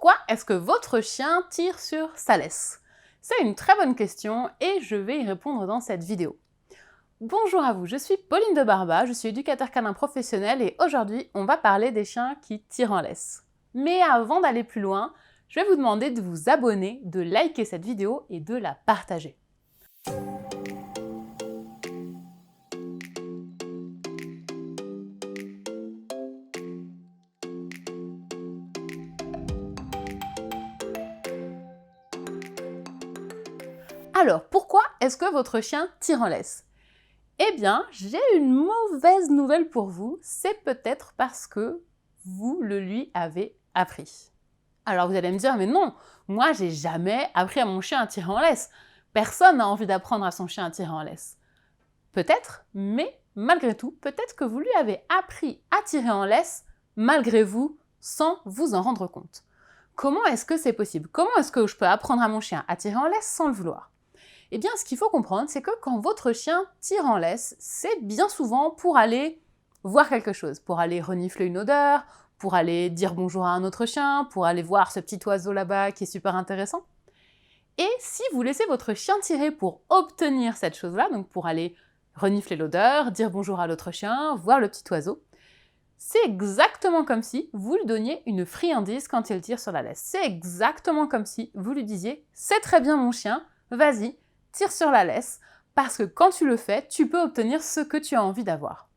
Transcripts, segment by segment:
Pourquoi est-ce que votre chien tire sur sa laisse? C'est une très bonne question et je vais y répondre dans cette vidéo. Bonjour à vous, je suis Pauline de Barba, je suis éducateur canin professionnel et aujourd'hui on va parler des chiens qui tirent en laisse. Mais avant d'aller plus loin, je vais vous demander de vous abonner, de liker cette vidéo et de la partager. Alors, pourquoi est-ce que votre chien tire en laisse? Eh bien, j'ai une mauvaise nouvelle pour vous, c'est peut-être parce que vous le lui avez appris. Alors vous allez me dire, mais non, moi j'ai jamais appris à mon chien à tirer en laisse. Personne n'a envie d'apprendre à son chien à tirer en laisse. Peut-être, mais malgré tout, peut-être que vous lui avez appris à tirer en laisse malgré vous, sans vous en rendre compte. Comment est-ce que c'est possible? Comment est-ce que je peux apprendre à mon chien à tirer en laisse sans le vouloir? Eh bien, ce qu'il faut comprendre, c'est que quand votre chien tire en laisse, c'est bien souvent pour aller voir quelque chose, pour aller renifler une odeur, pour aller dire bonjour à un autre chien, pour aller voir ce petit oiseau là-bas qui est super intéressant. Et si vous laissez votre chien tirer pour obtenir cette chose-là, donc pour aller renifler l'odeur, dire bonjour à l'autre chien, voir le petit oiseau, c'est exactement comme si vous lui donniez une friandise quand il tire sur la laisse. C'est exactement comme si vous lui disiez « C'est très bien mon chien, vas-y, tire sur la laisse, parce que quand tu le fais, tu peux obtenir ce que tu as envie d'avoir. »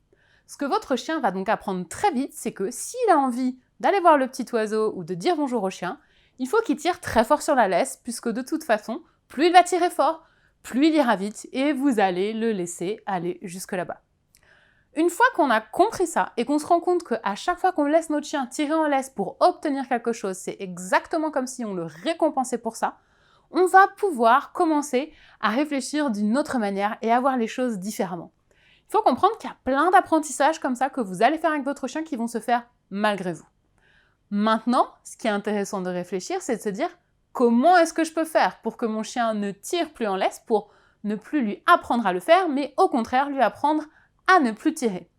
Ce que votre chien va donc apprendre très vite, c'est que s'il a envie d'aller voir le petit oiseau ou de dire bonjour au chien, il faut qu'il tire très fort sur la laisse, puisque de toute façon, plus il va tirer fort, plus il ira vite, et vous allez le laisser aller jusque là-bas. Une fois qu'on a compris ça, et qu'on se rend compte qu'à chaque fois qu'on laisse notre chien tirer en laisse pour obtenir quelque chose, c'est exactement comme si on le récompensait pour ça, on va pouvoir commencer à réfléchir d'une autre manière et à voir les choses différemment. Il faut comprendre qu'il y a plein d'apprentissages comme ça que vous allez faire avec votre chien qui vont se faire malgré vous. Maintenant, ce qui est intéressant de réfléchir, c'est de se dire comment est-ce que je peux faire pour que mon chien ne tire plus en laisse, pour ne plus lui apprendre à le faire, mais au contraire lui apprendre à ne plus tirer.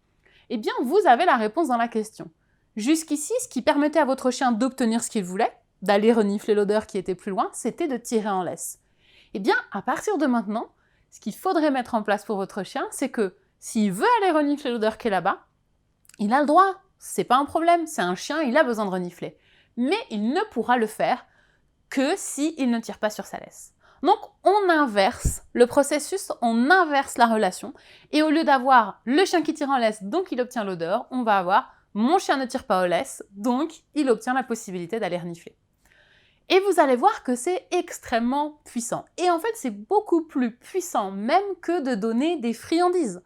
Eh bien, vous avez la réponse dans la question. Jusqu'ici, ce qui permettait à votre chien d'obtenir ce qu'il voulait, d'aller renifler l'odeur qui était plus loin, c'était de tirer en laisse. Eh bien, à partir de maintenant, ce qu'il faudrait mettre en place pour votre chien, c'est que s'il veut aller renifler l'odeur qui est là-bas, il a le droit, c'est pas un problème, c'est un chien, il a besoin de renifler. Mais il ne pourra le faire que s'il ne tire pas sur sa laisse. Donc, on inverse le processus, on inverse la relation, et au lieu d'avoir le chien qui tire en laisse, donc il obtient l'odeur, on va avoir mon chien ne tire pas aux laisses, donc il obtient la possibilité d'aller renifler. Et vous allez voir que c'est extrêmement puissant. Et en fait, c'est beaucoup plus puissant même que de donner des friandises.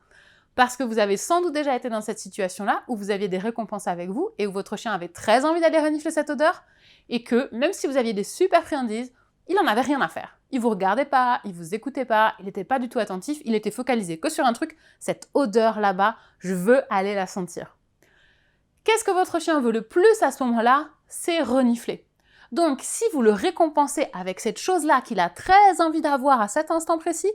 Parce que vous avez sans doute déjà été dans cette situation-là, où vous aviez des récompenses avec vous, et où votre chien avait très envie d'aller renifler cette odeur, et que même si vous aviez des super friandises, il n'en avait rien à faire. Il vous regardait pas, il vous écoutait pas, il n'était pas du tout attentif, il était focalisé que sur un truc, cette odeur là-bas, je veux aller la sentir. Qu'est-ce que votre chien veut le plus à ce moment-là? C'est renifler. Donc, si vous le récompensez avec cette chose-là qu'il a très envie d'avoir à cet instant précis,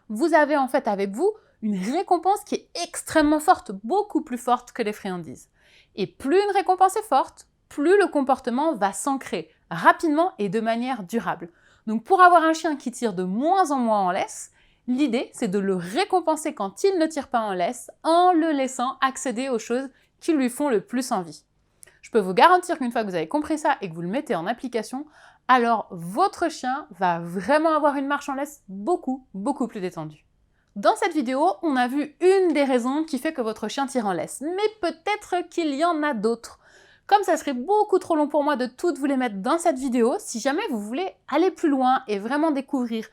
vous avez en fait avec vous une récompense qui est extrêmement forte, beaucoup plus forte que les friandises. Et plus une récompense est forte, plus le comportement va s'ancrer rapidement et de manière durable. Donc, pour avoir un chien qui tire de moins en moins en laisse, l'idée, c'est de le récompenser quand il ne tire pas en laisse, en le laissant accéder aux choses qui lui font le plus envie. Je peux vous garantir qu'une fois que vous avez compris ça et que vous le mettez en application, alors votre chien va vraiment avoir une marche en laisse beaucoup plus détendue. Dans cette vidéo, on a vu une des raisons qui fait que votre chien tire en laisse, mais peut-être qu'il y en a d'autres. Comme ça serait beaucoup trop long pour moi de toutes vous les mettre dans cette vidéo, si jamais vous voulez aller plus loin et vraiment découvrir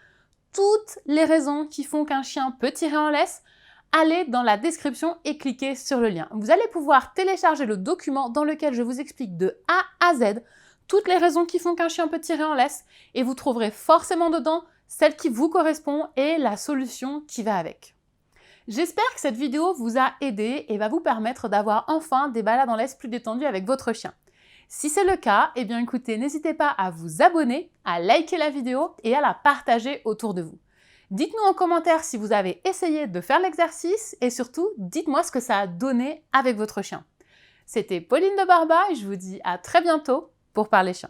toutes les raisons qui font qu'un chien peut tirer en laisse, allez dans la description et cliquez sur le lien. Vous allez pouvoir télécharger le document dans lequel je vous explique de A à Z toutes les raisons qui font qu'un chien peut tirer en laisse et vous trouverez forcément dedans celle qui vous correspond et la solution qui va avec. J'espère que cette vidéo vous a aidé et va vous permettre d'avoir enfin des balades en laisse plus détendues avec votre chien. Si c'est le cas, eh bien écoutez, n'hésitez pas à vous abonner, à liker la vidéo et à la partager autour de vous. Dites-nous en commentaire si vous avez essayé de faire l'exercice et surtout, dites-moi ce que ça a donné avec votre chien. C'était Pauline de Barba et je vous dis à très bientôt pour parler chien.